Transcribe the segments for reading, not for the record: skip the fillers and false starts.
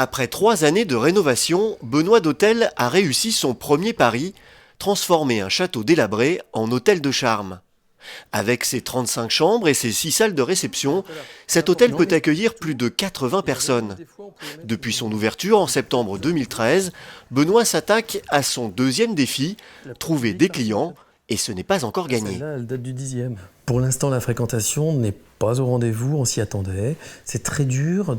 Après 3 années de rénovation, Benoît d'Hôtel a réussi son premier pari, transformer un château délabré en hôtel de charme. Avec ses 35 chambres et ses 6 salles de réception, cet hôtel peut accueillir plus de 80 personnes. Depuis son ouverture en septembre 2013, Benoît s'attaque à son deuxième défi, trouver des clients, et ce n'est pas encore gagné. Celle-là, elle date du 10e. Pour l'instant, la fréquentation n'est pas au rendez-vous, on s'y attendait. C'est très dur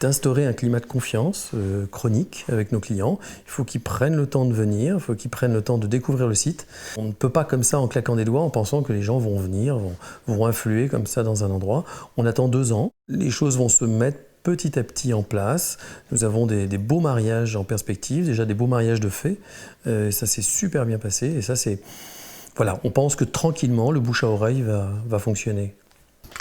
d'instaurer un climat de confiance chronique avec nos clients. Il faut qu'ils prennent le temps de venir, il faut qu'ils prennent le temps de découvrir le site. On ne peut pas comme ça en claquant des doigts en pensant que les gens vont venir, vont influer comme ça dans un endroit. On attend 2 ans, les choses vont se mettre petit à petit en place. Nous avons des beaux mariages en perspective, déjà des beaux mariages de fait. Ça s'est super bien passé et ça c'est... Voilà, on pense que tranquillement, le bouche à oreille va fonctionner.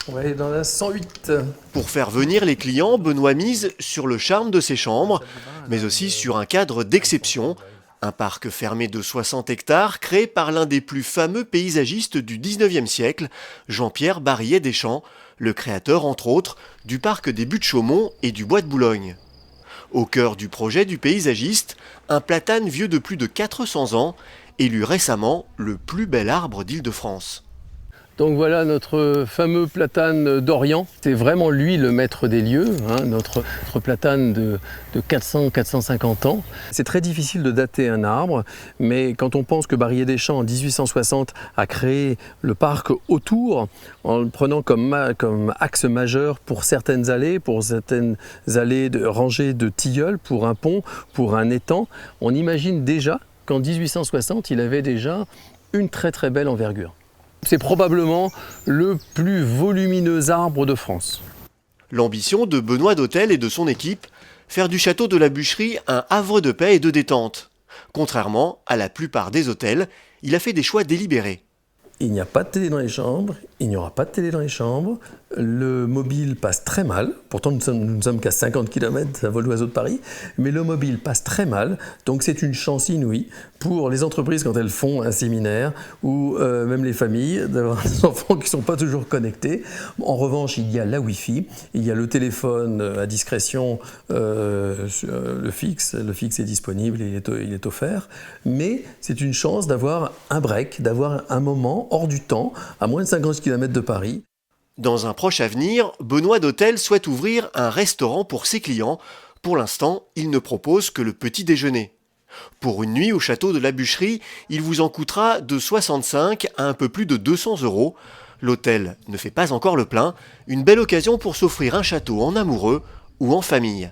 On va aller dans la 108. Pour faire venir les clients, Benoît mise sur le charme de ses chambres, mais aussi sur un cadre d'exception. Un parc fermé de 60 hectares créé par l'un des plus fameux paysagistes du 19e siècle, Jean-Pierre Barillet-Deschamps, le créateur entre autres du parc des Buttes-Chaumont et du Bois de Boulogne. Au cœur du projet du paysagiste, un platane vieux de plus de 400 ans, élu récemment le plus bel arbre d'Île-de-France. Donc voilà notre fameux platane d'Orient. C'est vraiment lui le maître des lieux, notre platane de 400-450 ans. C'est très difficile de dater un arbre, mais quand on pense que Barillet-Deschamps en 1860 a créé le parc autour, en le prenant comme axe majeur pour certaines allées de rangées de tilleuls, pour un pont, pour un étang, on imagine déjà qu'en 1860, il avait déjà une très très belle envergure. C'est probablement le plus volumineux arbre de France. L'ambition de Benoît d'Hôtel et de son équipe, faire du château de la Bûcherie un havre de paix et de détente. Contrairement à la plupart des hôtels, il a fait des choix délibérés. Il n'y a pas de télé dans les chambres, il n'y aura pas de télé dans les chambres, le mobile passe très mal, pourtant nous ne sommes qu'à 50 km à vol d'oiseau de Paris, mais le mobile passe très mal, donc c'est une chance inouïe pour les entreprises quand elles font un séminaire ou même les familles d'avoir des enfants qui ne sont pas toujours connectés. En revanche, il y a la Wi-Fi, il y a le téléphone à discrétion, le fixe est disponible, il est offert, mais c'est une chance d'avoir un break, d'avoir un moment hors du temps, à moins de 50 km de Paris. Dans un proche avenir, Benoît d'Hôtel souhaite ouvrir un restaurant pour ses clients. Pour l'instant, il ne propose que le petit déjeuner. Pour une nuit au château de la Bûcherie, il vous en coûtera de 65 à un peu plus de 200 €. L'hôtel ne fait pas encore le plein, une belle occasion pour s'offrir un château en amoureux ou en famille.